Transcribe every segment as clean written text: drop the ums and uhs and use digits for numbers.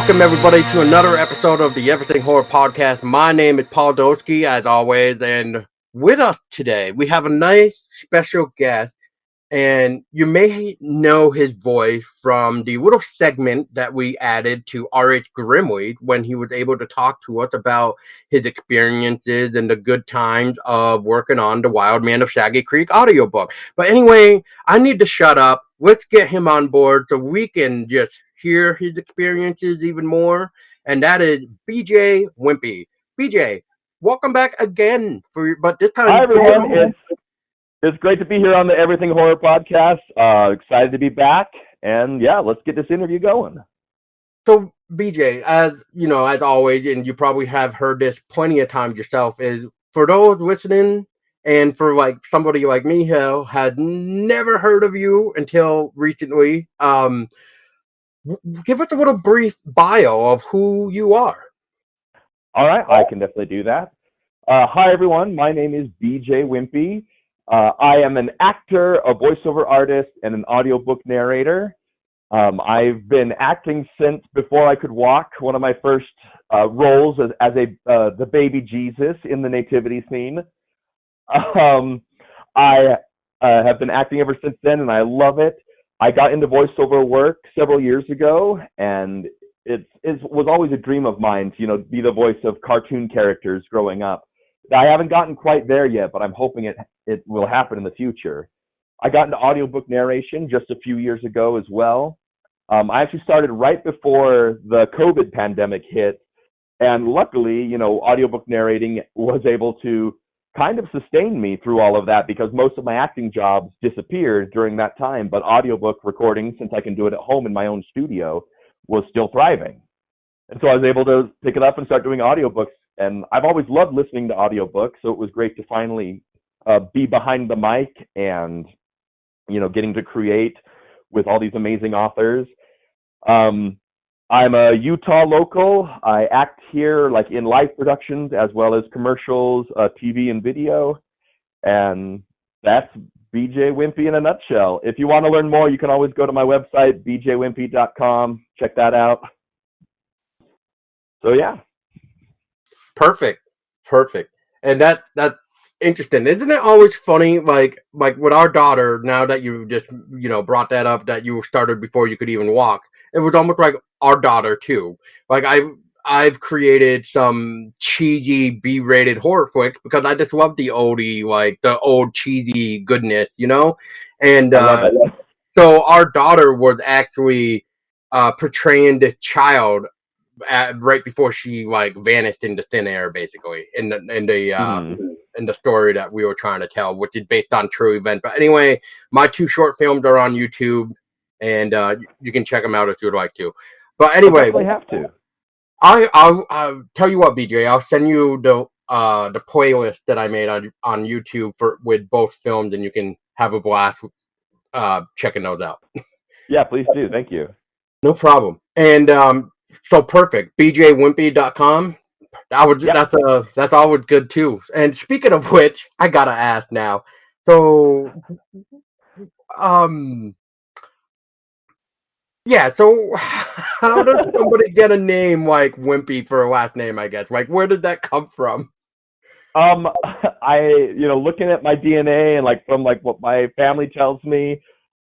welcome everybody to another episode of the Everything Horror Podcast. My name is Paul Doski, as always, and with us today we have a nice special guest, and you may know his voice from the little segment that we added to R.H. Grimley when he was able to talk to us about his experiences and the good times of working on the Wild Man of Shaggy Creek audiobook. But anyway, I need to shut up. Let's get him on board so we can just hear his experiences even more. And that is BJ Whimpey. BJ, welcome back again but this time. Hi everyone, it's great to be here on the Everything Horror Podcast. Excited to be back, and yeah, let's get this interview going. So BJ, as you know, as always, and you probably have heard this plenty of times yourself, is for those listening and for like somebody like me who had never heard of you until recently, give us a little brief bio of who you are. All right, I can definitely do that. Hi everyone, my name is BJ Whimpey. I am an actor, a voiceover artist, and an audiobook narrator. I've been acting since before I could walk. One of my first roles as the baby Jesus in the nativity scene. I have been acting ever since then, and I love it. I got into voiceover work several years ago, and it was always a dream of mine to, be the voice of cartoon characters growing up. I haven't gotten quite there yet, but I'm hoping it will happen in the future. I got into audiobook narration just a few years ago as well. I actually started right before the COVID pandemic hit, and luckily, audiobook narrating was able to kind of sustain me through all of that because most of my acting jobs disappeared during that time, but audiobook recording, since I can do it at home in my own studio, was still thriving. And so I was able to pick it up and start doing audiobooks. And I've always loved listening to audiobooks, so it was great to finally be behind the mic and, getting to create with all these amazing authors. I'm a Utah local. I act here like in live productions as well as commercials, TV and video. And that's BJ Whimpey in a nutshell. If you want to learn more, you can always go to my website, bjwimpey.com. Check that out. So, yeah. Perfect. And that's interesting. Isn't it always funny, like with our daughter, now that you just, brought that up, that you started before you could even walk, it was almost like our daughter too. Like I've created some cheesy B-rated horror flicks because I just love the oldie, like the old cheesy goodness, and so our daughter was actually portraying the child right before she vanished into thin air, basically in the story that we were trying to tell, which is based on true event. But anyway, my 2 short films are on YouTube, and you can check them out if you would like to. But anyway, I have to. I'll tell you what, BJ. I'll send you the playlist that I made on YouTube with both films, and you can have a blast checking those out. Yeah, please do. Thank you. No problem. And so perfect. bjwimpey.com. That's always good too. And speaking of which, I gotta ask now. So, yeah. So, how does somebody get a name like Whimpey for a last name? I guess. Where did that come from? Looking at my DNA and from what my family tells me,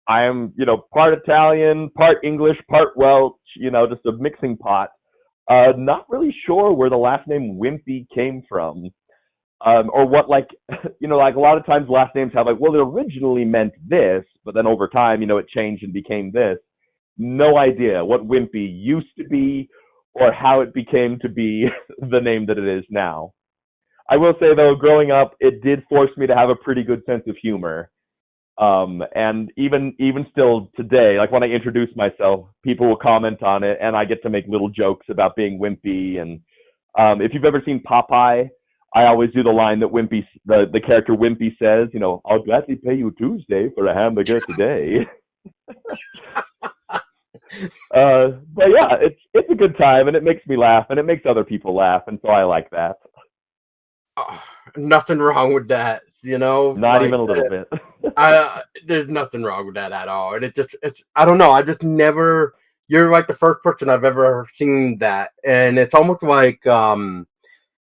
I am, part Italian, part English, part Welsh, just a mixing pot. Not really sure where the last name Whimpey came from. Or what, a lot of times last names have it originally meant this, but then over time, it changed and became this. No idea what Whimpey used to be or how it became to be the name that it is now. I will say, though, growing up, it did force me to have a pretty good sense of humor. And even still today, when I introduce myself, people will comment on it, and I get to make little jokes about being wimpy. And if you've ever seen Popeye, I always do the line that Whimpey, the character Whimpey says, "I'll gladly pay you Tuesday for a hamburger today." But yeah, it's a good time, and it makes me laugh, and it makes other people laugh, and so I like that. Nothing wrong with that, Not even a little bit. There's nothing wrong with that at all, and it's I don't know. I just never you're like the first person I've ever seen that, and it's almost like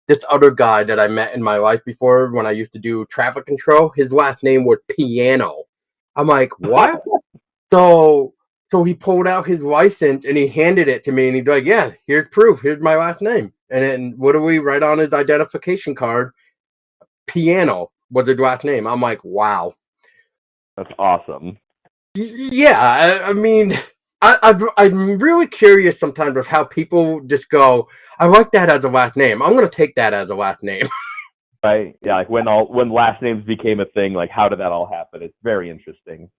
this other guy that I met in my life before when I used to do traffic control. His last name was Piano. I'm like, what? So so he pulled out his license and he handed it to me and he's like, yeah, here's proof. Here's my last name. And then what do we write on his identification card? Piano was his last name. I'm like, wow. That's awesome. Yeah, I mean, I'm really curious sometimes of how people just go, I like that as a last name. I'm going to take that as a last name. Right? Yeah, like when last names became a thing, like how did that all happen? It's very interesting.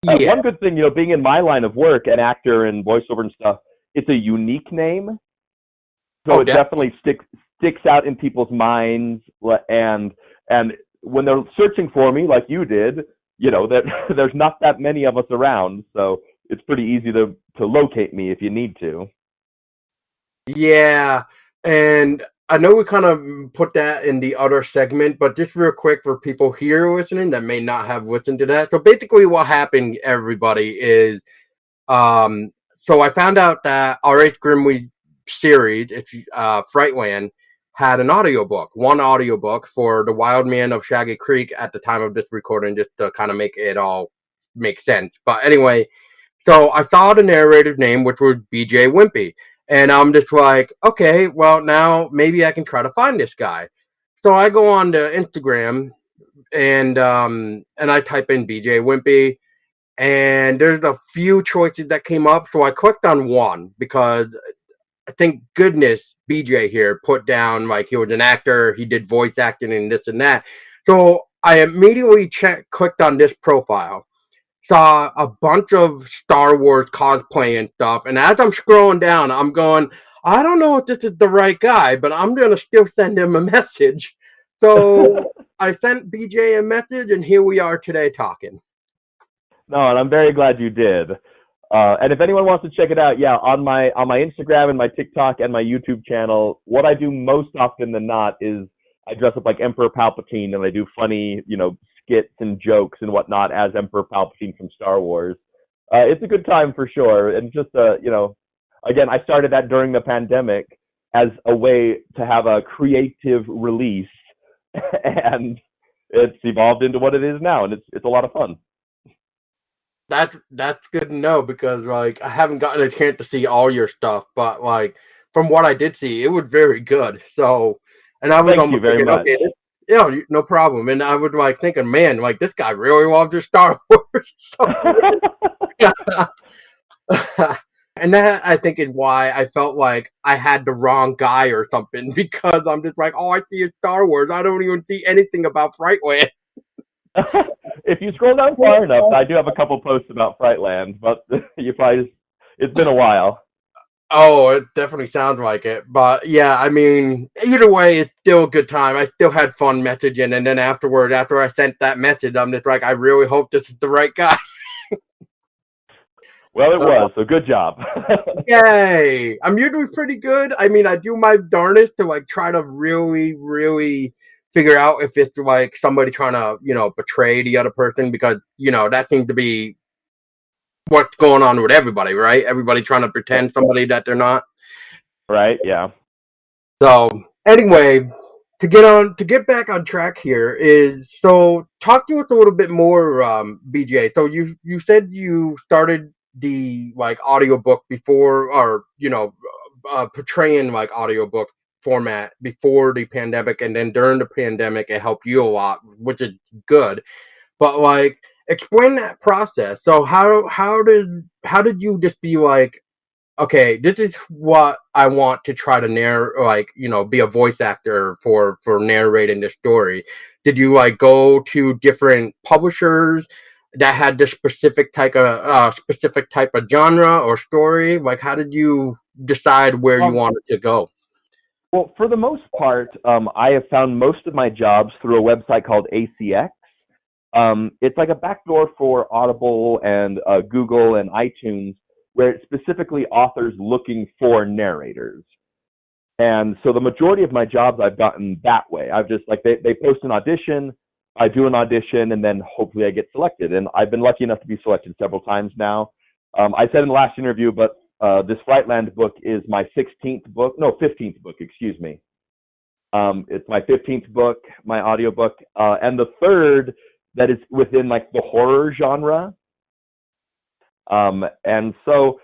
Yeah. One good thing, being in my line of work, an actor and voiceover and stuff, it's a unique name, so Oh, it definitely sticks out in people's minds. And when they're searching for me, like you did, that there's not that many of us around, so it's pretty easy to locate me if you need to. yeah. And I know we kind of put that in the other segment, but just real quick for people here listening that may not have listened to that. So basically, what happened, everybody, is so I found out that R.H. Grimley series, it's Frightland, had an audiobook, one audiobook for The Wild Man of Shaggy Creek at the time of this recording, just to kind of make it all make sense. But anyway, so I saw the narrator's name, which was BJ Whimpey. And I'm just like, okay, well, now maybe I can try to find this guy. So I go on to Instagram and I type in BJ Whimpey, and there's a few choices that came up. So I clicked on one because I think goodness BJ here put down like he was an actor, he did voice acting and this and that. So I immediately clicked on this profile, saw a bunch of Star Wars cosplay and stuff, and as I'm scrolling down, I'm going, I don't know if this is the right guy, but I'm gonna still send him a message. So I sent BJ a message, and here we are today talking. No, and I'm very glad you did. And if anyone wants to check it out, yeah, on my Instagram and my TikTok and my YouTube channel, what I do most often than not is I dress up like Emperor Palpatine and I do funny, skits and jokes and whatnot as Emperor Palpatine from Star Wars. It's a good time for sure, and just again, I started that during the pandemic as a way to have a creative release, and it's evolved into what it is now, and it's a lot of fun. That's good to know because like I haven't gotten a chance to see all your stuff, but like from what I did see, it was very good. So, and I was Thank you almost very thinking, much. okay, no problem. And I was like thinking, man, like this guy really loves his Star Wars. So, and that I think is why I felt like I had the wrong guy or something because I'm just like, oh, I see a Star Wars. I don't even see anything about Frightland. If you scroll down far enough, I do have a couple posts about Frightland, but you probably it's been a while. Oh, it definitely sounds like it. But yeah, I mean, either way, it's still a good time. I still had fun messaging. And then afterward, after I sent that message, I'm just like, I really hope this is the right guy. Well, it was, so good job. Yay! I'm usually pretty good. I mean, I do my darnest to like try to really, really figure out if it's like somebody trying to, betray the other person because, that seems to be what's going on with everybody, right? Everybody trying to pretend somebody that they're not. Right? Yeah. So anyway, to get back on track here is so talk to us a little bit more, BJ. So you said you started the like audiobook before or portraying like audiobook format before the pandemic, and then during the pandemic it helped you a lot, which is good. But like explain that process. So how did you just be like, okay, this is what I want to try to be a voice actor for narrating this story. Did you like go to different publishers that had this specific type of genre or story? Like, how did you decide where you Um, wanted to go? well, for the most part, I have found most of my jobs through a website called ACX. It's like a backdoor for Audible and Google and iTunes, where it's specifically authors looking for narrators. And so the majority of my jobs I've gotten that way. I've just like they post an audition, I do an audition, and then hopefully I get selected. And I've been lucky enough to be selected several times now. I said in the last interview, but This Frightland book is my 15th book, excuse me. It's my 15th book, my audiobook, and the third that is within like the horror genre. And so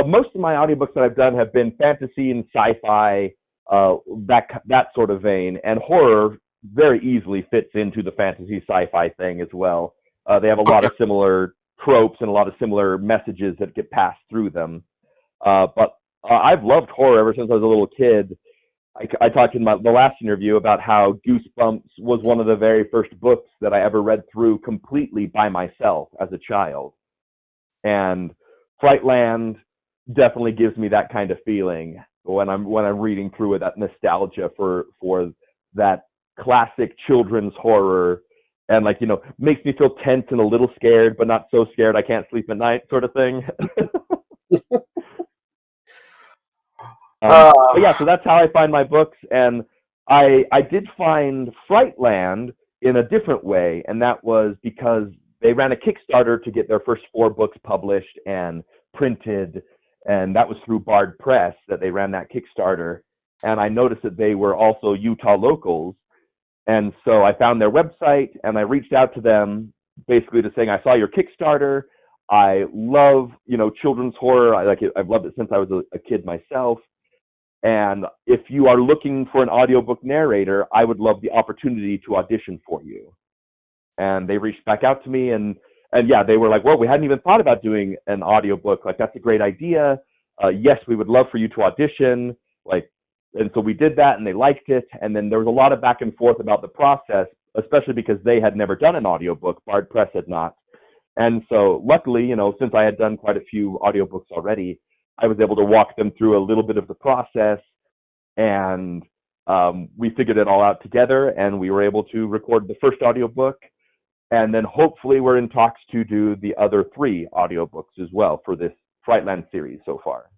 most of my audiobooks that I've done have been fantasy and sci-fi, that sort of vein, and horror very easily fits into the fantasy sci-fi thing as well. They have a lot of similar tropes and a lot of similar messages that get passed through them. But I've loved horror ever since I was a little kid. I talked in the last interview about how Goosebumps was one of the very first books that I ever read through completely by myself as a child. And Frightland definitely gives me that kind of feeling when I'm reading through it, that nostalgia for that classic children's horror, and like, makes me feel tense and a little scared, but not so scared I can't sleep at night, sort of thing. But yeah, so that's how I find my books, and I did find Frightland in a different way, and that was because they ran a Kickstarter to get their first 4 books published and printed, and that was through Bard Press that they ran that Kickstarter. And I noticed that they were also Utah locals, and so I found their website and I reached out to them, basically to saying, I saw your Kickstarter. I love, children's horror. I've loved it since I was a kid myself. And if you are looking for an audiobook narrator, I would love the opportunity to audition for you. And they reached back out to me, and yeah, they were like, well, we hadn't even thought about doing an audiobook. Like, that's a great idea. Yes, we would love for you to audition. And so we did that, and they liked it. And then there was a lot of back and forth about the process, especially because they had never done an audiobook. Bard Press had not. And so luckily, since I had done quite a few audiobooks already, I was able to walk them through a little bit of the process, and we figured it all out together, and we were able to record the first audiobook, and then hopefully we're in talks to do the other 3 audiobooks as well for this Frightland series so far.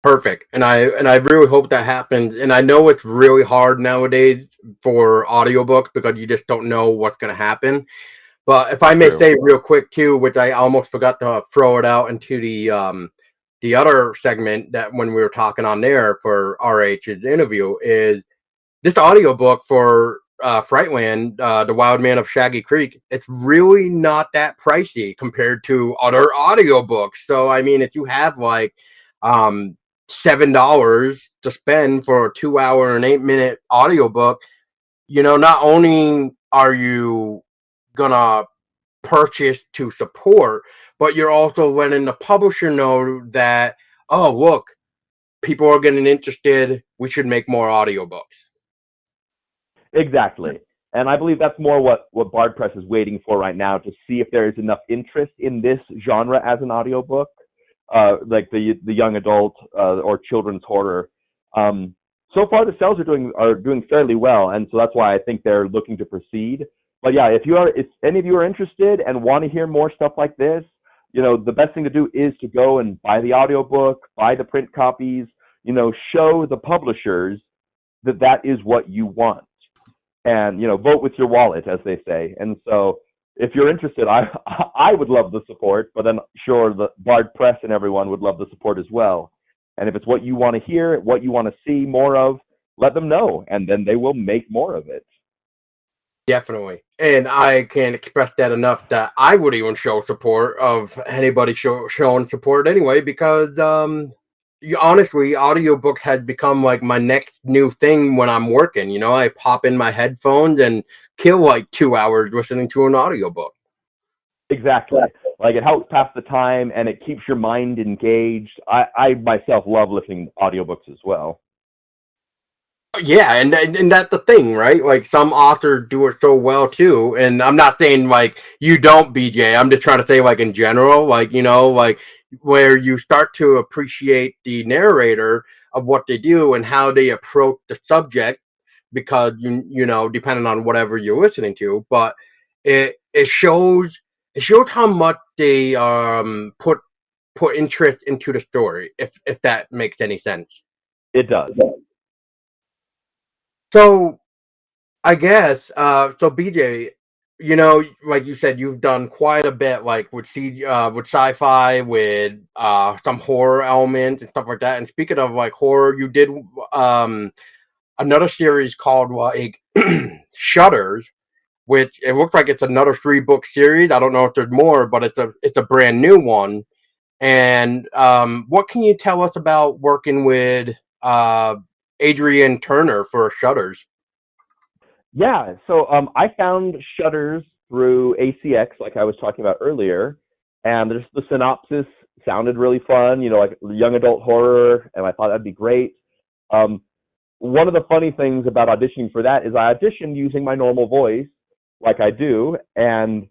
Perfect. And I really hope that happens. And I know it's really hard nowadays for audiobooks because you just don't know what's going to happen. But if I may say real quick too, which I almost forgot to throw it out into the other segment that when we were talking on there for RH's interview, is this audiobook for Frightland, The Wild Man of Shaggy Creek. It's really not that pricey compared to other audiobooks. So I mean, if you have like $7 to spend for a 2-hour and 8-minute audiobook, not only are you gonna purchase to support, but you're also letting the publisher know that, oh, look, people are getting interested. We should make more audiobooks. Exactly. And I believe that's more what Bard Press is waiting for right now, to see if there is enough interest in this genre as an audiobook, like the young adult or children's horror. So far, the sales are doing fairly well, and so that's why I think they're looking to proceed. But yeah, if any of you are interested and want to hear more stuff like this, the best thing to do is to go and buy the audiobook, buy the print copies, show the publishers that is what you want. And, vote with your wallet, as they say. And so if you're interested, I would love the support, but then sure, the Bard Press and everyone would love the support as well. And if it's what you want to hear, what you want to see more of, let them know, and then they will make more of it. Definitely. And I can't express that enough that I would even show support of anybody showing support anyway, because honestly, audiobooks has become like my next new thing when I'm working. I pop in my headphones and kill like 2 hours listening to an audiobook. Exactly. Like, it helps pass the time and it keeps your mind engaged. I myself love listening to audiobooks as well. Yeah, and that's the thing, right? Like, some authors do it so well too. And I'm not saying like you don't, BJ. I'm just trying to say like in general, like, like where you start to appreciate the narrator of what they do and how they approach the subject, because depending on whatever you're listening to, but it shows how much they put interest into the story, if that makes any sense. It does. So I guess, so BJ, like you said, you've done quite a bit, like with sci-fi, with some horror elements and stuff like that. And speaking of like horror, you did um another series called Shutters, which it looks like it's another 3-book series. I don't know if there's more, but it's a brand new one. And what can you tell us about working with Adrian Turner for Shutters? Yeah, so I found Shutters through ACX, like I was talking about earlier, and there's the synopsis sounded really fun, like young adult horror, and I thought that'd be great. Um, One of the funny things about auditioning for that is I auditioned using my normal voice, like I do, and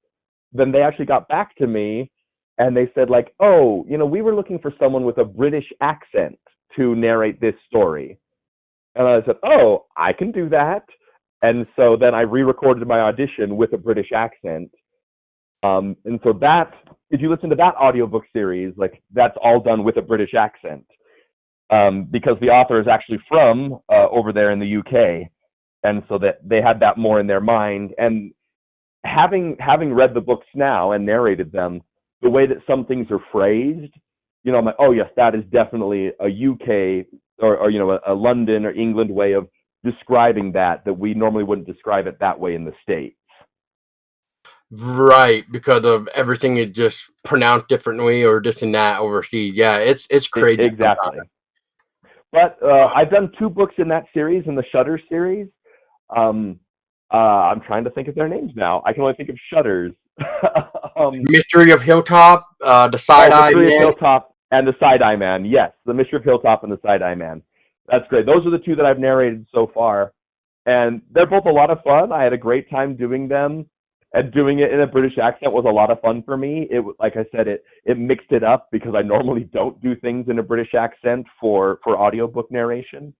then they actually got back to me, and they said like, "Oh, we were looking for someone with a British accent to narrate this story." And I said, "Oh, I can do that." And so then I re-recorded my audition with a British accent. And so that, if you listen to that audiobook series, like that's all done with a British accent, because the author is actually from over there in the UK, and so that they had that more in their mind. And having read the books now and narrated them, the way that some things are phrased, I'm like, oh yes, that is definitely a UK or a London or England way of describing that we normally wouldn't describe it that way in the States. Right, because of everything is just pronounced differently or this and that overseas. Yeah, it's crazy Exactly. sometimes. But I've done 2 books in that series, in the Shutter series. Um, I'm trying to think of their names now. I can only think of Shutters. Mystery of Hilltop, the Side Eye Mystery of Man. Hilltop and the Side Eye Man. Yes, the Mystery of Hilltop and the Side Eye Man. That's great. Those are the 2 that I've narrated so far, and they're both a lot of fun. I had a great time doing them, and doing it in a British accent was a lot of fun for me. It, like I said, it mixed it up because I normally don't do things in a British accent for audiobook narration.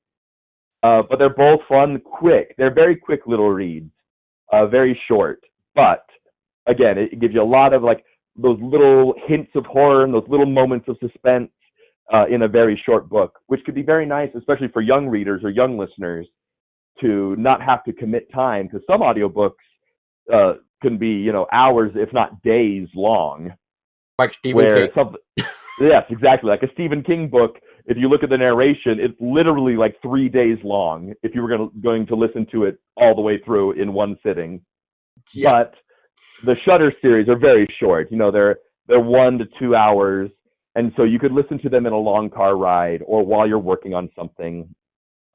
But they're both fun, quick. They're very quick little reads, very short. But again, it gives you a lot of like those little hints of horror and those little moments of suspense in a very short book, which could be very nice, especially for young readers or young listeners, to not have to commit time, because some audiobooks can be, hours, if not days long. Like Stephen King. Yes, exactly. Like a Stephen King book, if you look at the narration, it's literally like 3 days long if you were going to listen to it all the way through in one sitting. Yeah. But the Shutter series are very short. They're 1 to 2 hours, and so you could listen to them in a long car ride or while you're working on something.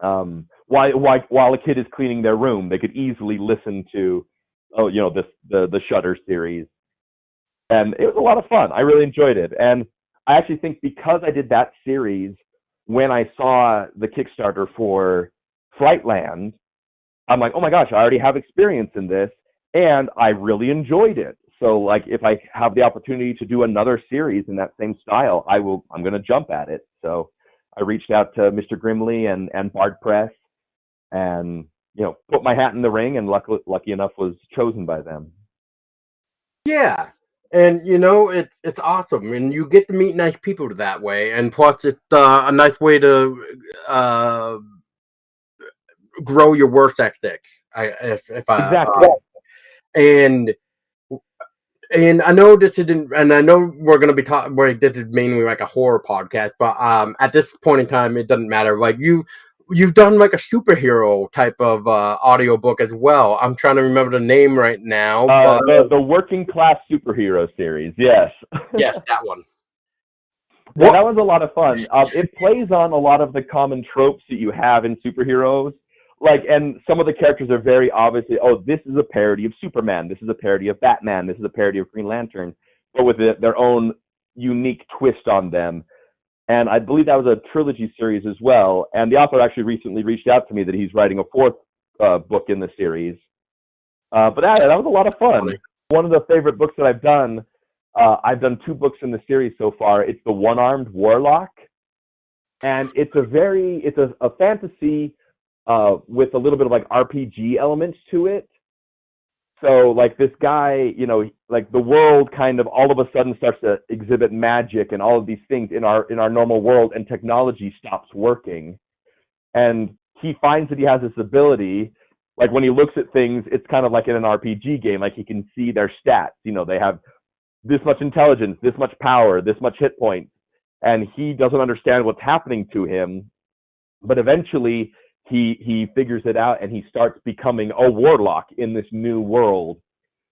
While a kid is cleaning their room, they could easily listen to, the Shutter series, and it was a lot of fun. I really enjoyed it, and I actually think because I did that series, when I saw the Kickstarter for Frightland, I'm like, oh my gosh, I already have experience in this, and I really enjoyed it. So, like, if I have the opportunity to do another series in that same style, I'm going to jump at it. So, I reached out to Mr. Grimley and Bard Press, and put my hat in the ring, and lucky enough was chosen by them. Yeah. And it's awesome, and you get to meet nice people that way, and plus it's a nice way to grow your work ethics. If I Exactly. and I know this isn't, and I know we're going to be talking. This is mainly like a horror podcast, but at this point in time, it doesn't matter. Like you've done like a superhero type of audiobook as well. I'm trying to remember the name right now, but The Working Class Superhero series, yes. yes, that one. Yeah, that was a lot of fun. It plays on a lot of the common tropes that you have in superheroes. And some of the characters are very obviously, oh, this is a parody of Superman, this is a parody of Batman, this is a parody of Green Lantern, but with their own unique twist on them. And I believe that was a trilogy series as well. And the author actually recently reached out to me that he's writing a 4th book in the series. But that was a lot of fun. One of the favorite books that I've done 2 books in the series so far. It's The One-Armed Warlock. And it's a fantasy with a little bit of like RPG elements to it. So like this guy, like the world kind of all of a sudden starts to exhibit magic and all of these things in our normal world, and technology stops working. And he finds that he has this ability, Like when he looks at things, it's kind of like in an RPG game. Like he can see their stats. They have this much intelligence, this much power, this much hit points, and he doesn't understand what's happening to him. But eventually, he figures it out, and he starts becoming a warlock in this new world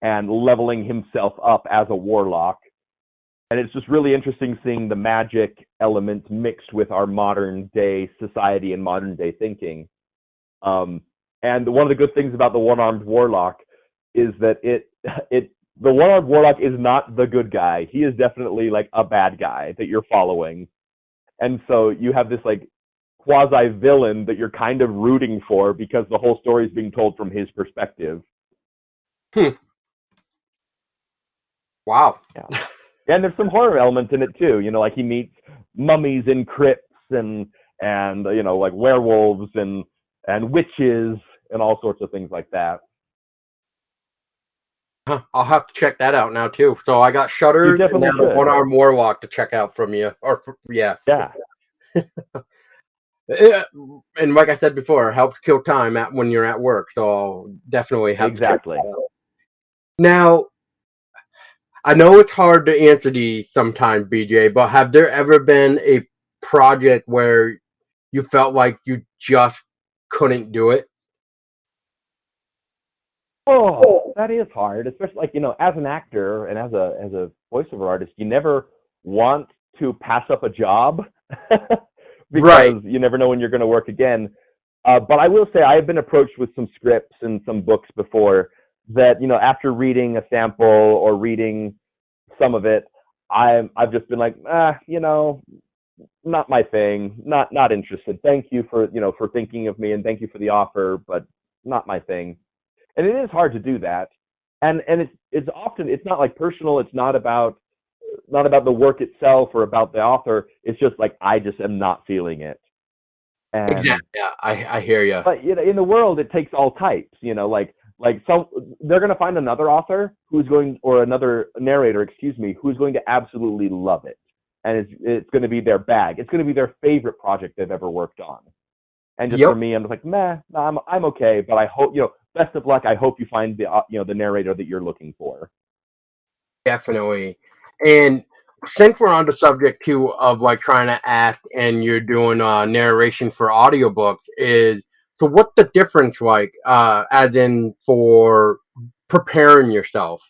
and leveling himself up as a warlock. And it's just really interesting seeing the magic elements mixed with our modern day society and modern day thinking. And one of the good things about the one-armed warlock is that the one-armed warlock is not the good guy. He is definitely like a bad guy that you're following. And so you have this like quasi-villain that you're kind of rooting for because the whole story is being told from his perspective. Wow. Yeah. And there's some horror elements in it too. Like he meets mummies in crypts and like werewolves and witches and all sorts of things like that. I'll have to check that out now too. So I got Shutters and now the One-Armed Warlock to check out from you. Yeah. And like I said before, it helps kill time when you're at work. So I'll definitely have exactly. to check that out. Now, I know it's hard to answer these sometimes, BJ, but have there ever been a project where you felt like you just couldn't do it? Oh, that is hard, especially like, as an actor and as a voiceover artist, you never want to pass up a job because you never know when you're going to work again. But I will say I've been approached with some scripts and some books before that, after reading a sample or reading some of it, I've just been like, not my thing, not interested. Thank you for thinking of me and thank you for the offer, but not my thing. And it is hard to do that. And it's often, it's not like personal. It's not about the work itself or about the author. It's just like, I just am not feeling it. And, yeah, I hear you. But in the world, it takes all types, like some, they're going to find another author or another narrator, who's going to absolutely love it. And it's going to be their bag. It's going to be their favorite project they've ever worked on. And just for me, I'm just like, I'm okay. But I hope, best of luck. I hope you find the narrator that you're looking for. Definitely. And since we're on the subject too of like trying to act and you're doing narration for audiobooks, so what's the difference like, as in for preparing yourself?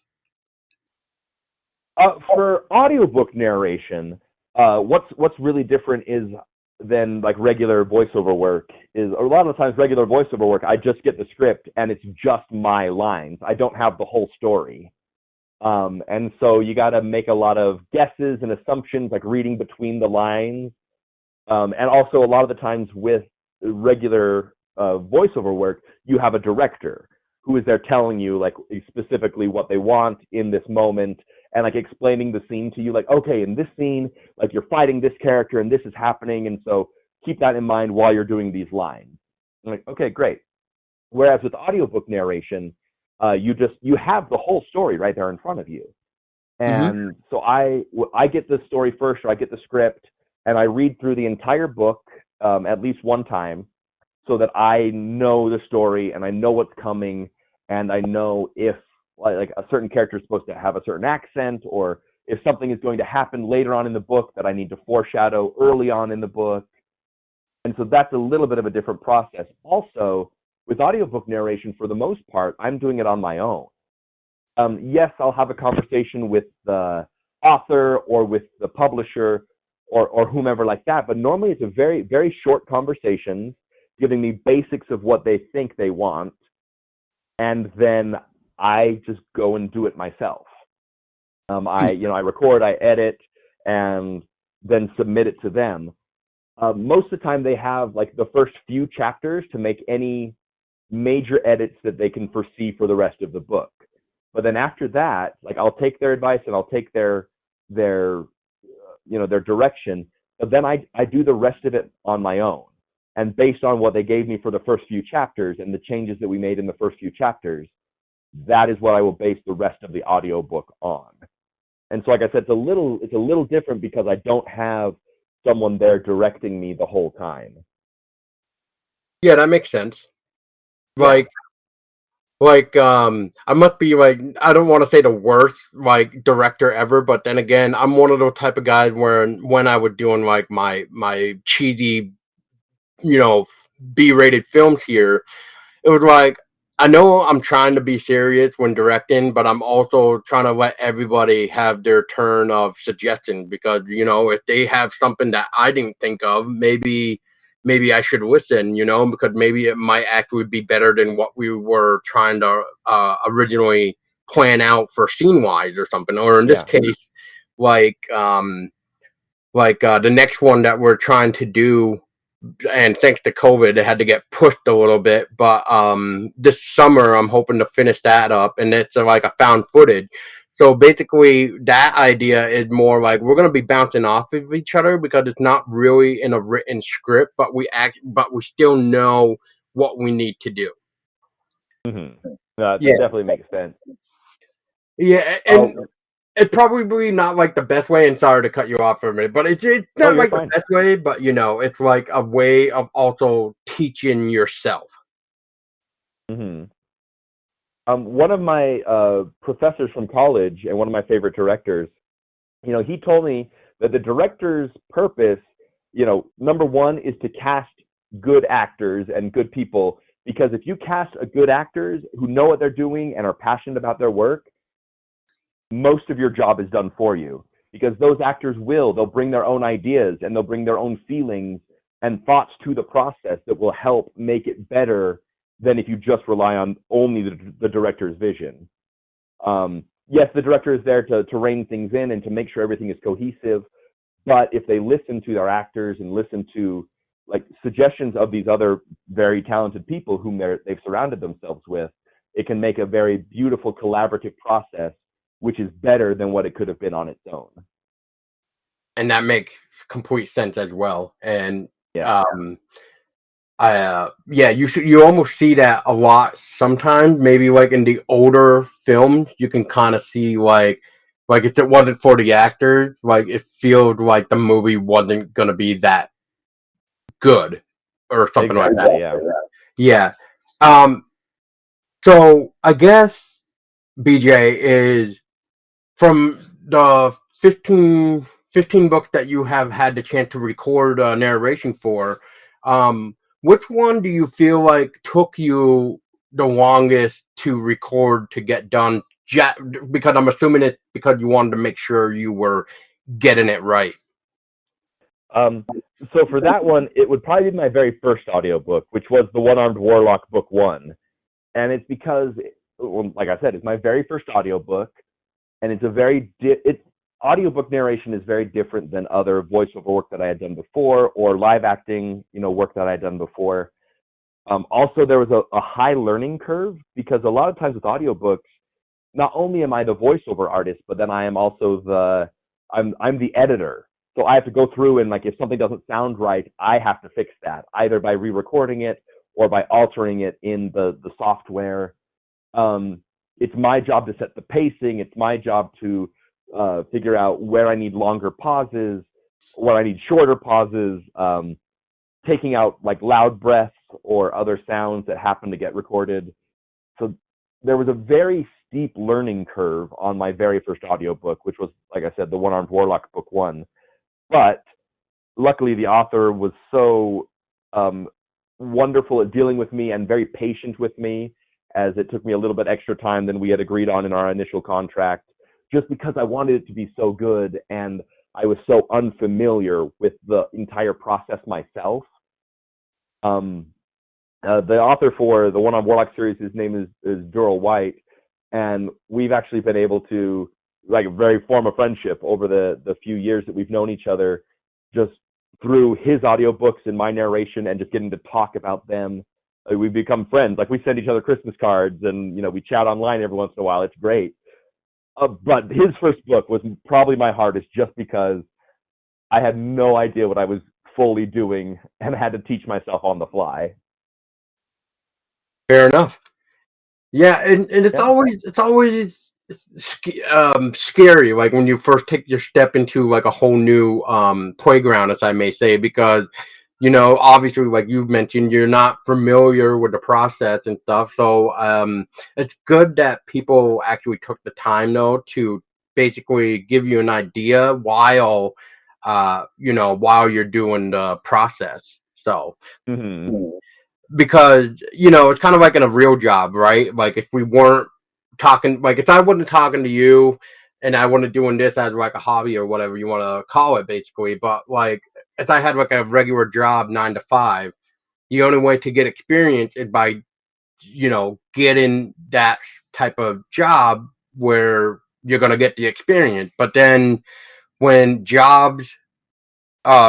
For audiobook narration, what's really different is than like regular voiceover work is a lot of times regular voiceover work, I just get the script and it's just my lines. I don't have the whole story. And so you got to make a lot of guesses and assumptions, like reading between the lines. And also a lot of the times with regular voiceover work, you have a director who is there telling you like specifically what they want in this moment and like explaining the scene to you, like, okay, in this scene, like you're fighting this character and this is happening. And so keep that in mind while you're doing these lines. I'm like, okay, great. Whereas with audiobook narration, you have the whole story right there in front of you. And so I get the story first, or I get the script and I read through the entire book at least one time so that I know the story and I know what's coming and I know if like a certain character is supposed to have a certain accent or if something is going to happen later on in the book that I need to foreshadow early on in the book. And so that's a little bit of a different process. Also, with audiobook narration, for the most part, I'm doing it on my own. Yes, I'll have a conversation with the author or with the publisher or whomever like that, but normally it's a very, very short conversation giving me basics of what they think they want, and then I just go and do it myself. I record, I edit, and then submit it to them. Most of the time they have like the first few chapters to make any major edits that they can foresee for the rest of the book. But then after that, like I'll take their advice and I'll take their direction, but then I do the rest of it on my own. And based on what they gave me for the first few chapters and the changes that we made in the first few chapters, that is what I will base the rest of the audiobook on. And so, like I said, it's a little different because I don't have someone there directing me the whole time. Yeah, that makes sense. Like, I must be like, I don't want to say the worst like director ever, but then again, I'm one of those type of guys where when I was doing like my cheesy, you know, B-rated films here, it was like, I know I'm trying to be serious when directing, but I'm also trying to let everybody have their turn of suggestion, because if they have something that I didn't think of, maybe I should listen, because maybe it might actually be better than what we were trying to originally plan out for scene wise or something. Or in this Yeah. case, like the next one that we're trying to do, and thanks to COVID, it had to get pushed a little bit. But this summer, I'm hoping to finish that up, and it's like a found footage. So basically, that idea is more like we're going to be bouncing off of each other, because it's not really in a written script, but we still know what we need to do. That Yeah, definitely makes sense. yeah, and it's probably not like the best way, and sorry to cut you off for a minute, but it's Oh, not you're like the fine. best way, but it's like a way of also teaching yourself. hmm One of my professors from college and one of my favorite directors, he told me that the director's purpose, number one is to cast good actors and good people. Because if you cast a good actors who know what they're doing and are passionate about their work, most of your job is done for you. Because those actors they'll bring their own ideas and they'll bring their own feelings and thoughts to the process that will help make it better than if you just rely on only the director's vision. Yes, the director is there to rein things in and to make sure everything is cohesive. But if they listen to their actors and listen to like suggestions of these other very talented people whom they've surrounded themselves with, it can make a very beautiful collaborative process, which is better than what it could have been on its own. And that makes complete sense as well. And Yeah. yeah, you almost see that a lot sometimes. Maybe like in the older films, you can kind of see like if it wasn't for the actors, like it feels like the movie wasn't gonna be that good or something like that. Exactly. Yeah. Yeah. Um. So I guess BJ is from the 15 books that you have had the chance to record narration for. Which one do you feel like took you the longest to record to get done? Because I'm assuming it's because you wanted to make sure you were getting it right. Um, so for that one, it would probably be my very first audiobook, which was the One Armed Warlock Book One. And it's because, well, like I said, it's my very first audiobook, and it's a audiobook narration is very different than other voiceover work that I had done before or live acting, work that I had done before. Also, there was a high learning curve because a lot of times with audiobooks, not only am I the voiceover artist, but then I am also I'm the editor. So I have to go through and like if something doesn't sound right, I have to fix that either by re-recording it or by altering it in the software. It's my job to set the pacing. It's my job to figure out where I need longer pauses, where I need shorter pauses, taking out like loud breaths or other sounds that happen to get recorded. So there was a very steep learning curve on my very first audiobook, which was, like I said, the One Armed Warlock Book One. But luckily, the author was so wonderful at dealing with me and very patient with me, as it took me a little bit extra time than we had agreed on in our initial contract, just because I wanted it to be so good and I was so unfamiliar with the entire process myself. The author for the One on Warlock series, his name is Dural White, and we've actually been able to like very form a friendship over the few years that we've known each other, just through his audiobooks and my narration and just getting to talk about them. We've become friends. Like we send each other Christmas cards and we chat online every once in a while. It's great. But his first book was probably my hardest just because I had no idea what I was fully doing and had to teach myself on the fly. Fair enough. Yeah, and it's Yeah. always scary, like when you first take your step into like a whole new playground, as I may say, because obviously, like you've mentioned, you're not familiar with the process and stuff. So it's good that people actually took the time, though, to basically give you an idea while you're doing the process. So, Mm-hmm. because it's kind of like in a real job, right? Like if we weren't talking, like if I wasn't talking to you and I wasn't doing this as like a hobby or whatever you want to call it, basically, but like if I had like a regular job 9 to 5, the only way to get experience is by getting that type of job where you're gonna get the experience. But then when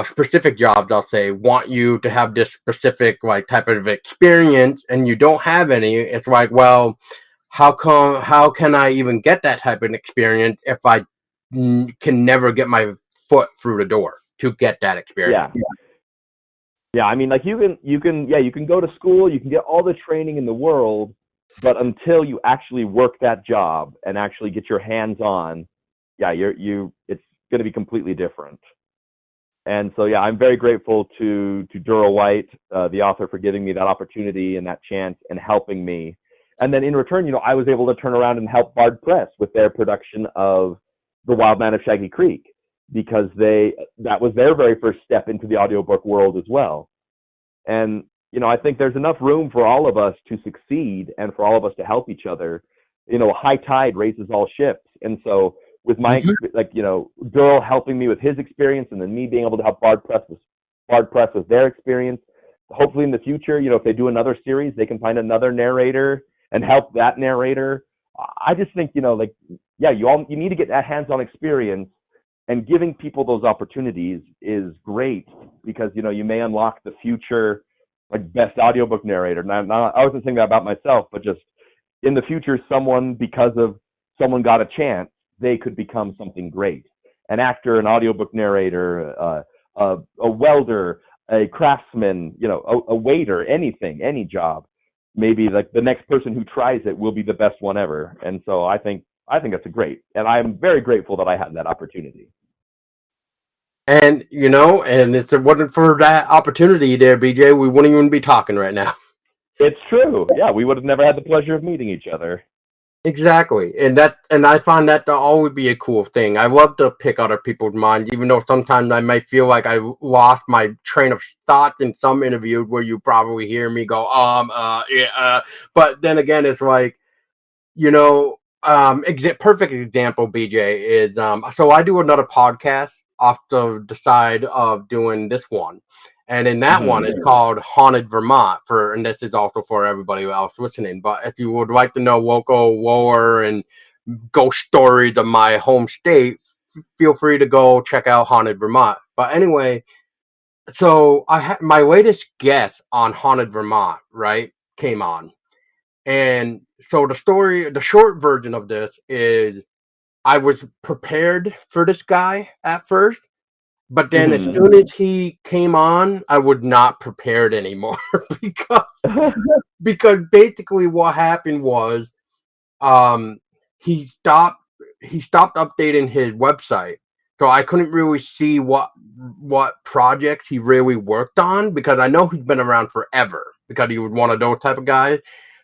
specific jobs, I'll say, want you to have this specific like type of experience, and you don't have any. It's like, well, how can I even get that type of experience if I can never get my foot through the door to get that experience? Yeah. Yeah, I mean, like you can go to school, you can get all the training in the world, but until you actually work that job and actually get your hands on, yeah, it's going to be completely different. And so, yeah, I'm very grateful to Dura White, the author, for giving me that opportunity and that chance and helping me. And then in return, I was able to turn around and help Bard Press with their production of The Wild Man of Shaggy Creek, because that was their very first step into the audiobook world as well. And I think there's enough room for all of us to succeed and for all of us to help each other. High tide raises all ships. And so with my Durrell helping me with his experience, and then me being able to help Bard Press with their experience. Hopefully in the future, if they do another series, they can find another narrator and help that narrator. I just think, you need to get that hands-on experience, and giving people those opportunities is great, because, you may unlock the future, like, best audiobook narrator. Now, I wasn't saying that about myself, but just in the future, because of someone got a chance, they could become something great. An actor, an audiobook narrator, a welder, a craftsman, a waiter, anything, any job. Maybe like the next person who tries it will be the best one ever. And so I think that's great. And I'm very grateful that I had that opportunity. And and if it wasn't for that opportunity there, BJ, we wouldn't even be talking right now. It's true. Yeah, we would have never had the pleasure of meeting each other. Exactly, and I find that to always be a cool thing. I love to pick other people's minds, even though sometimes I might feel like I lost my train of thought in some interviews where you probably hear me go, yeah, but then again, it's like, perfect example, BJ, is so I do another podcast off the side of doing this one. And in that one, it's called Haunted Vermont, and this is also for everybody else listening. But if you would like to know local lore and ghost stories of my home state, feel free to go check out Haunted Vermont. But anyway, so I had my latest guest on Haunted Vermont, right, came on. And so the short version of this is I was prepared for this guy at first, but then as soon as he came on, I was not prepared anymore because because basically what happened was um he stopped updating his website. So I couldn't really see what projects he really worked on, because I know he's been around forever, because he was one of those type of guys.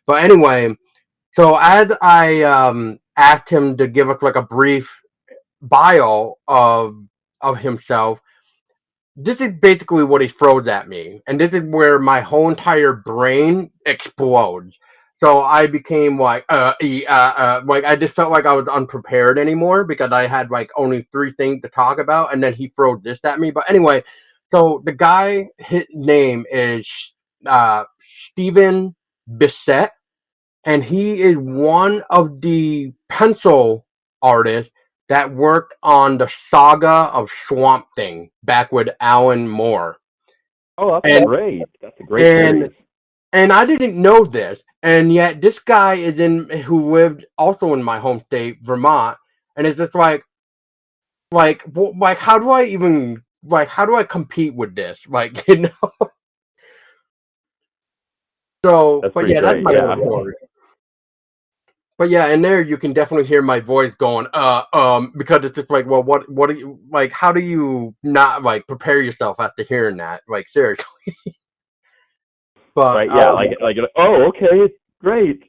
But anyway, so as I asked him to give us like a brief bio of himself, this is basically what he throws at me, and this is where my whole entire brain explodes. So I became like, like I just felt like I was unprepared anymore, because I had like only 3 things to talk about, and then he throws this at me. But anyway, so the guy, his name is Stephen Bissett, and he is one of the pencil artists that worked on the Saga of Swamp Thing back with Alan Moore. Oh, that's and great. That's a great and series. and I didn't know this, and yet this guy is who lived also in my home state, Vermont, and it's just like how do I even how do I compete with this? Like, So, That's but pretty yeah, that's great. my Yeah. little story. But yeah, in there you can definitely hear my voice going, because it's just like, well, what do you like? How do you not like prepare yourself after hearing that? Like seriously. But Right? Yeah, like oh, okay, great.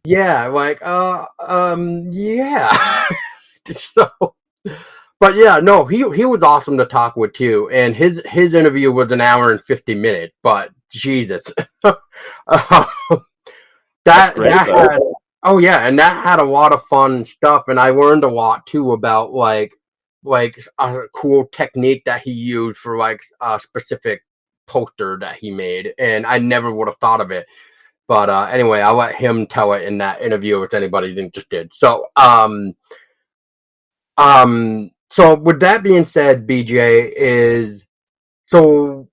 yeah, like yeah. So, but yeah, no, he was awesome to talk with too, and his interview was an hour and 50 minutes. But Jesus, uh, That's that great that though. had oh yeah, and that had a lot of fun stuff, and I learned a lot too about like a cool technique that he used for like a specific poster that he made, and I never would have thought of it. But anyway, I'll let him tell it in that interview if anybody's interested. So with that being said, BJ is so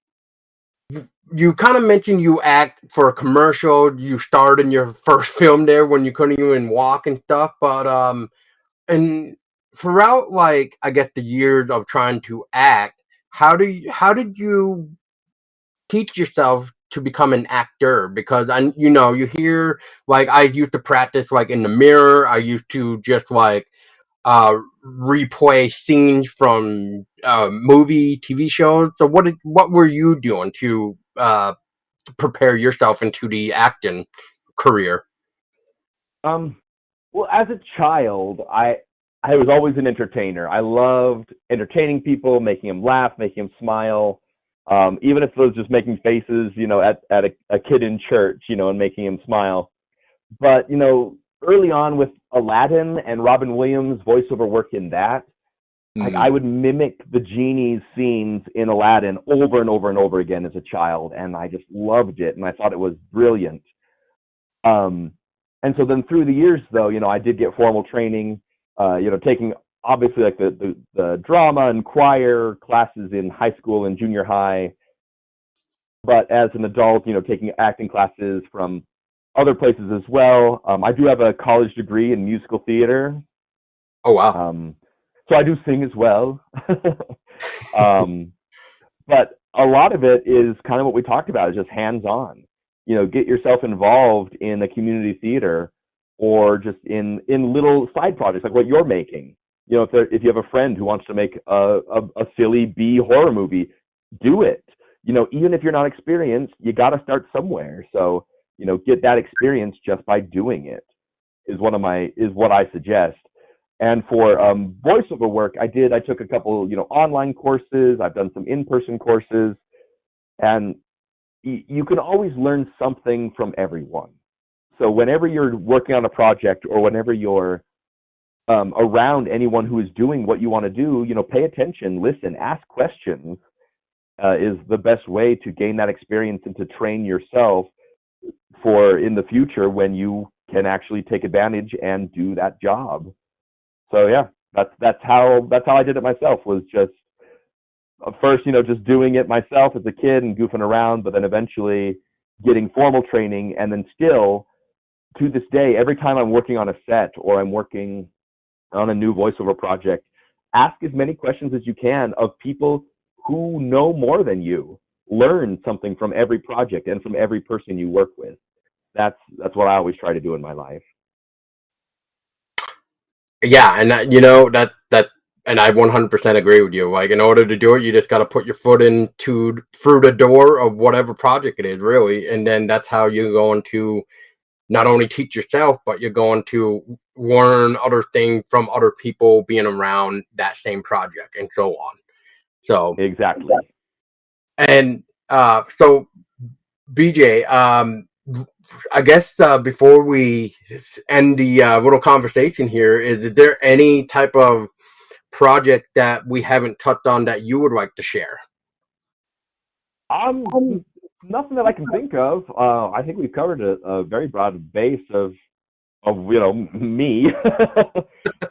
you kind of mentioned you act for a commercial. You starred in your first film there when you couldn't even walk and stuff. But and throughout like I guess the years of trying to act, how did you teach yourself to become an actor? Because you hear like I used to practice like in the mirror. I used to just like replay scenes from movie TV shows. So what were you doing to prepare yourself into the acting career? Um, well, as a child, I was always an entertainer. I loved entertaining people, making them laugh, making them smile. Even if it was just making faces, at a kid in church, and making him smile. But early on with Aladdin and Robin Williams voiceover work in that, like Mm. I would mimic the genie's scenes in Aladdin over and over and over again as a child, and I just loved it, and I thought it was brilliant. Um, and so then through the years, though, I did get formal training, taking obviously like the drama and choir classes in high school and junior high. But as an adult, taking acting classes from other places as well. I do have a college degree in musical theater. Oh wow. Um, so I do sing as well. um, but a lot of it is kind of what we talked about, is just hands-on. Get yourself involved in a community theater or just in little side projects like what you're making. If you have a friend who wants to make a silly B horror movie, do it. Even if you're not experienced, you got to start somewhere. So, get that experience just by doing it is what I suggest. And for voiceover work, I took a couple, online courses. I've done some in-person courses, and you can always learn something from everyone. So whenever you're working on a project or whenever you're around anyone who is doing what you want to do, pay attention, listen, ask questions, is the best way to gain that experience and to train yourself for in the future when you can actually take advantage and do that job. So yeah, that's how I did it myself, was just first, just doing it myself as a kid and goofing around, but then eventually getting formal training. And then still to this day, every time I'm working on a set or I'm working on a new voiceover project, ask as many questions as you can of people who know more than you. Learn something from every project and from every person you work with. That's what I always try to do in my life. Yeah, and and I 100% agree with you. Like in order to do it, you just got to put your foot into through the door of whatever project it is, really, and then that's how you're going to not only teach yourself, but you're going to learn other things from other people being around that same project and so on. So, Exactly. and so BJ, I guess before we end the little conversation here, is there any type of project that we haven't touched on that you would like to share? Um, Nothing that I can think of. I think we've covered a very broad base of me.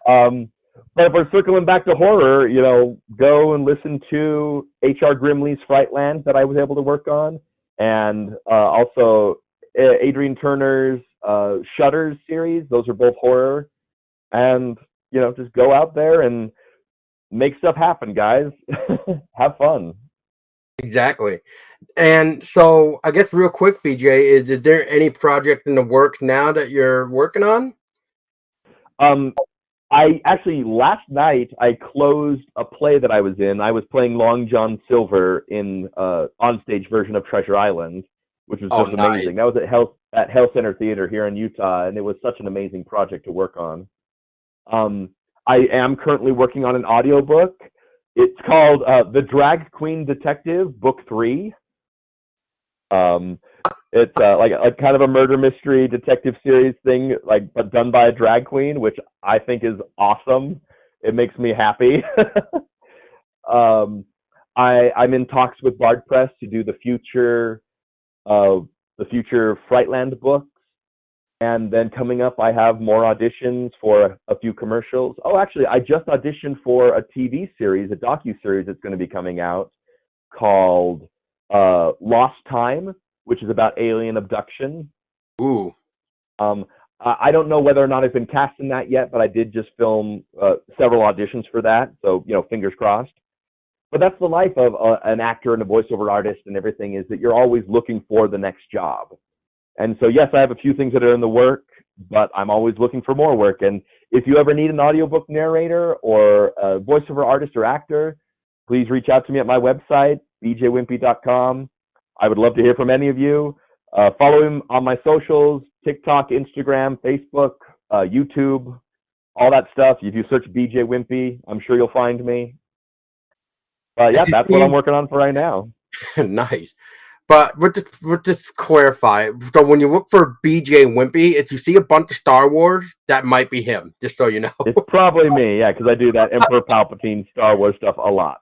um, but if we're circling back to horror, go and listen to H.R. Grimley's Frightland that I was able to work on, and also Adrian Turner's Shutters series. Those are both horror, and just go out there and make stuff happen, guys. Have fun. Exactly. And so, I guess real quick, BJ, is there any project in the works now that you're working on? I actually last night I closed a play that I was in. I was playing Long John Silver in onstage version of Treasure Island, which was Oh, just nice. amazing. That was at Hell Center Theater here in Utah, and it was such an amazing project to work on. Um, I am currently working on an audiobook. It's called The Drag Queen Detective, Book 3. Um, it's like a kind of a murder mystery detective series thing, like but done by a drag queen, which I think is awesome. It makes me happy. um, I'm in talks with Bard Press to do the future Frightland books, and then coming up, I have more auditions for a few commercials. Oh, actually, I just auditioned for a TV series, a docu-series that's going to be coming out called Lost Time, which is about alien abduction. Ooh. I don't know whether or not I've been cast in that yet, but I did just film several auditions for that, so fingers crossed. But that's the life of an actor and a voiceover artist and everything, is that you're always looking for the next job. And so, yes, I have a few things that are in the work, but I'm always looking for more work. And if you ever need an audiobook narrator or a voiceover artist or actor, please reach out to me at my website, bjwimpey.com. I would love to hear from any of you. Follow him on my socials, TikTok, Instagram, Facebook, YouTube, all that stuff. If you search BJ Whimpey, I'm sure you'll find me. Yeah, that's what I'm working on for right now. Nice. But with this clarify, so when you look for BJ Whimpey, if you see a bunch of Star Wars, that might be him. Just so you know. It's probably me, yeah, because I do that Emperor Palpatine Star Wars stuff a lot.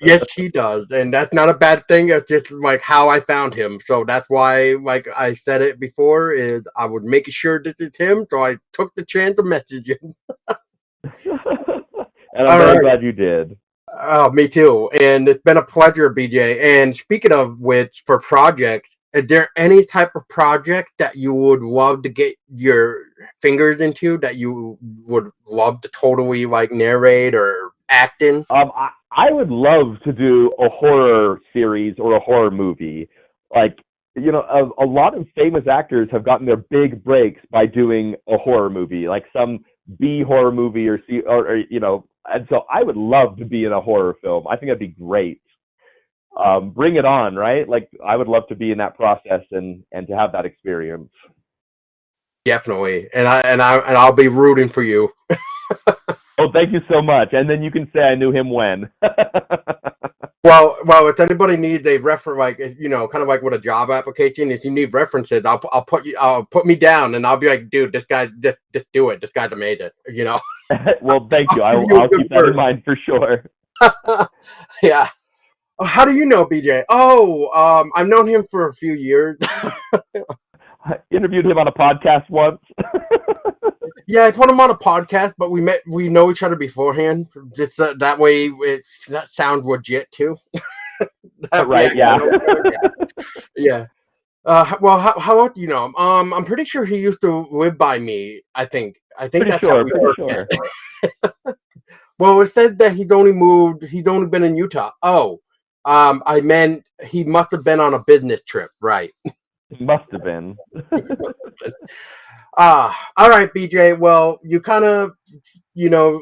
Yes, he does, and that's not a bad thing. It's just like how I found him. So that's why, like I said it before, is I would make sure this is him. So I took the chance to message him. And I'm very glad you did. Oh, me too. And it's been a pleasure, BJ. And speaking of which, for projects, is there any type of project that you would love to get your fingers into that you would love to totally like narrate or act in? I would love to do a horror series or a horror movie. Like, a lot of famous actors have gotten their big breaks by doing a horror movie, like some B horror movie or and so I would love to be in a horror film. I think that'd be great. Bring it on, right? Like, I would love to be in that process and to have that experience. Definitely, and I'll be rooting for you. Oh, thank you so much. And then you can say I knew him when. Well, if anybody needs a reference, like kind of like with a job application, if you need references, I'll put me down, and I'll be like, dude, this guy, just do it. This guy's amazing. Well, thank you. I'll keep that in mind for sure. Yeah. How do you know BJ? Oh, I've known him for a few years. I interviewed him on a podcast once. Yeah, I put him on a podcast, but we know each other beforehand. Just that way, that sounds legit too. Right? Yeah. Yeah. Well, how about you know him? I'm pretty sure he used to live by me. I think Pretty that's sure. how we Pretty worked sure. Well, it said that he's only been in Utah. Oh, I meant he must have been on a business trip, right? Must have been. All right, BJ. Well, you kind of,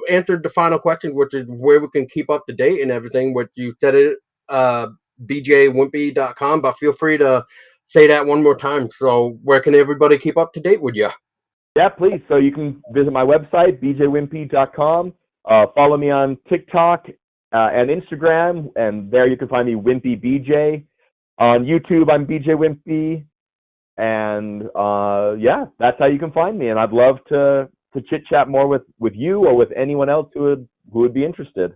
answered the final question, which is where we can keep up to date and everything. What you said it, bjwimpey.com, but feel free to say that one more time. So, where can everybody keep up to date with you? Yeah, please. So you can visit my website, bjwimpey.com. Follow me on TikTok and Instagram, and there you can find me, Whimpey BJ. On YouTube, I'm BJ Whimpey. And yeah, that's how you can find me. And I'd love to chit chat more with you or with anyone else who would be interested.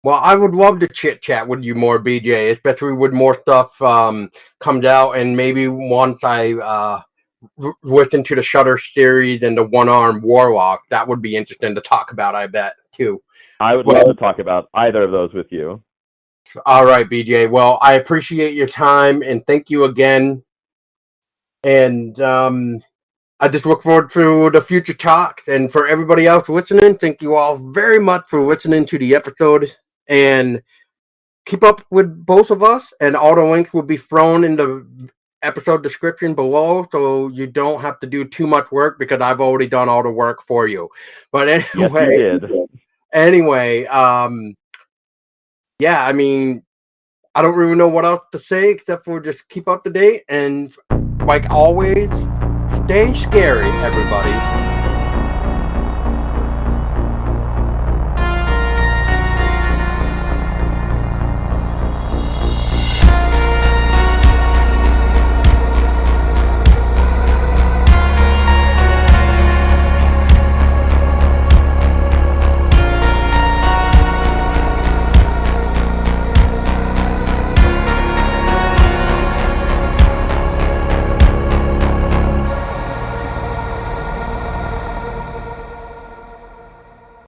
Well, I would love to chit chat with you more, BJ, especially with more stuff comes out, and maybe once I listen to the Shutter series and the One Arm Warlock, that would be interesting to talk about. I bet too. I would love to talk about either of those with you. All right, BJ. Well, I appreciate your time and thank you again. And I just look forward to the future talks. And for everybody else listening, thank you all very much for listening to the episode. And keep up with both of us. And all the links will be thrown in the episode description below, so you don't have to do too much work because I've already done all the work for you. But Yes, you did. anyway, yeah, I mean, I don't really know what else to say except for just keep up to date and, like always, stay scary, everybody.